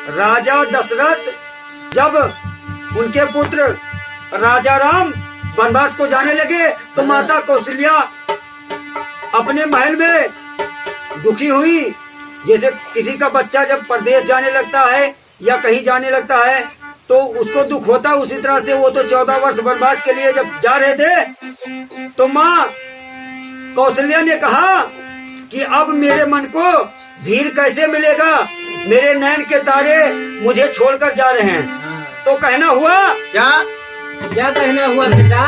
राजा दशरथ जब उनके पुत्र राजा राम वनवास को जाने लगे तो माता कौशल्या अपने महल में दुखी हुई। जैसे किसी का बच्चा जब परदेश जाने लगता है या कहीं जाने लगता है तो उसको दुख होता है, उसी तरह से वो तो 14 वर्ष वनवास के लिए जब जा रहे थे तो माँ कौशल्या ने कहा कि अब मेरे मन को धीर कैसे मिलेगा, मेरे नैन के तारे मुझे छोड़कर जा रहे हैं। तो कहना हुआ क्या क्या कहना हुआ बेटा?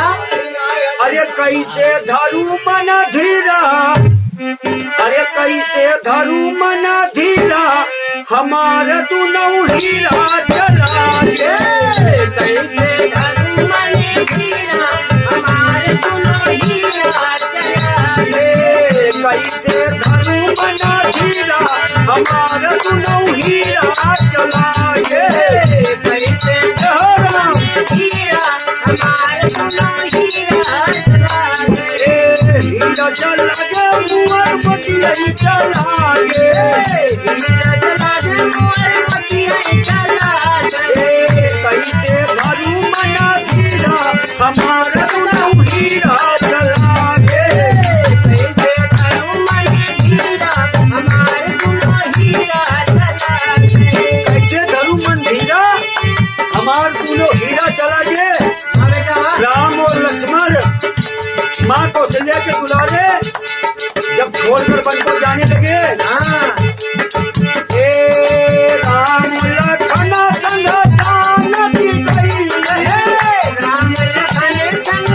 अरे कैसे धरू मन धीरा, अरे कैसे धरू मन धीरा, हमारे दुनौ हीरा चला गे। कैसे धरू मन धीरा, हमारे दुनौ हीरा चला गे। कैसे धरू मन धीरा, हमारे दुनौ हीरा चला गे। कैसे धरू हीरा, हमारे दुनौ हीरा चला गे। हीरा चला गे मुअर बतिया चला गे। हीरा चला गे मुअर बतिया चला गे। कैसे धरू मन धीरा, हमारा दुनौ हीरा चला गे। कैसे धरू मन धीरा, हमारे दुनौ हीरा चला गे। कैसे धरू मन धीरा, हमार दोनों हीरा चला गे। हाँ बेटा। राम और लक्ष्मण माँ कौशल्या के दुलारे जब छोड़कर वन को जाने लगे, हाँ। राम लखन संग जानकी गई, राम लखन संग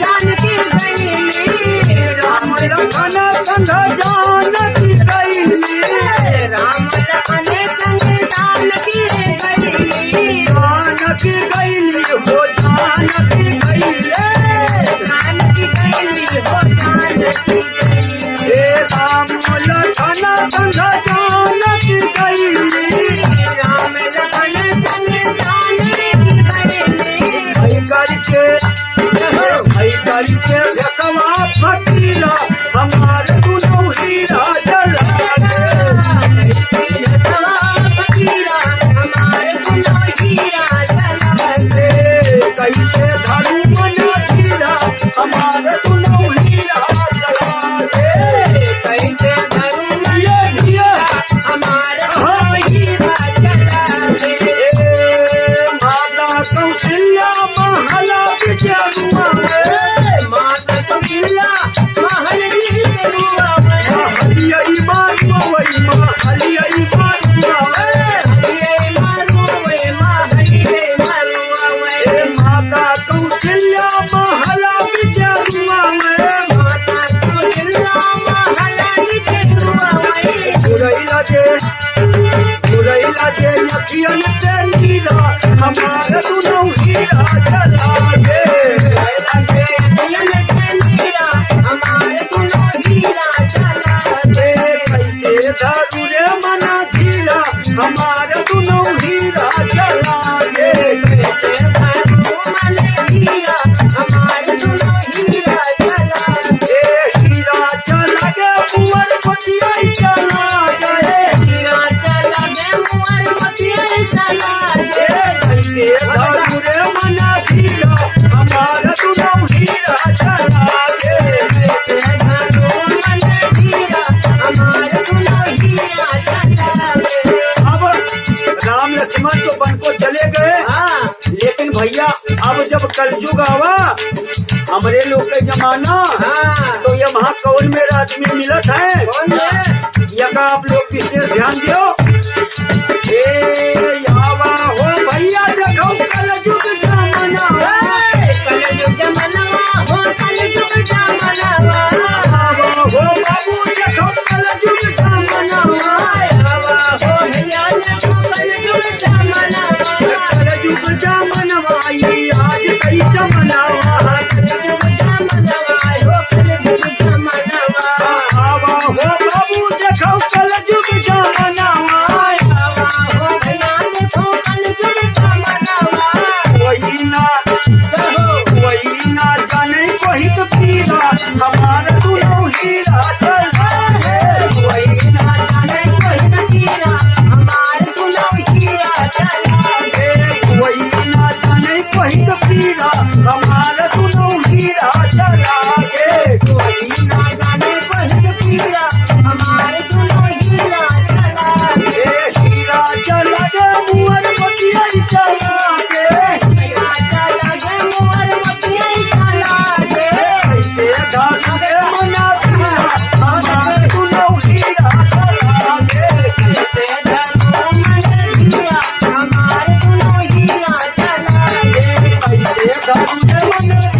जानकी गई। राम लखन संग जानकी गई, राम लखन संग जानकी गई। जानकी गईली हो जानकी गईली, जानकी गई हो जानकी गई। राम लखन संग जानकी गईली, राम लखन संग जानकी गई। भाई करके रसवा फकीरा, हमारे दुनौ हीरा जला गे। कैसे धरू मन धीरा, हमारे दुनौ हीरा चला गे। कैसे धरू मन धिया हमारे हीरा चला गे। माता कौशल्या महला विजयनुआ में, माता कौशल्या महल विजयनुआ में, महलियाई मारुआ वही महलियाई मारुआ, हलिये मारुआ महलिये मारुआ। माता कौशल्या महला विजयनुआ में, माता कौशल्या महल विजयनुआ में। चुरैला जे अखियन से नीला, हमारे दुनौ हीरा चला गे। कैसे धरू रे मन धीरा, हमारे दुनौ हीरा चला गे। हीरा चला गे मुअर बतिया चला गे। कैसे धरू रे मन धीरा, हमारे दुनौ हीरा चला गे। अब राम लक्ष्मण तो वन को चले गए, लेकिन भैया अब जब कलयुग आवा हमरे लोग के जमाना, तो ये वहाँ कौन मेरा आदमी मिलत है, यका आप लोग विशेष ध्यान दियो। आवा हो भैया देखो कलयुग जमाना, आवा हो बाबू देखो कलयुग जमाना, कलयुग जमाना आई आज कई जमाना, आवा हो बाबू देखो कलयुग जमाना। मन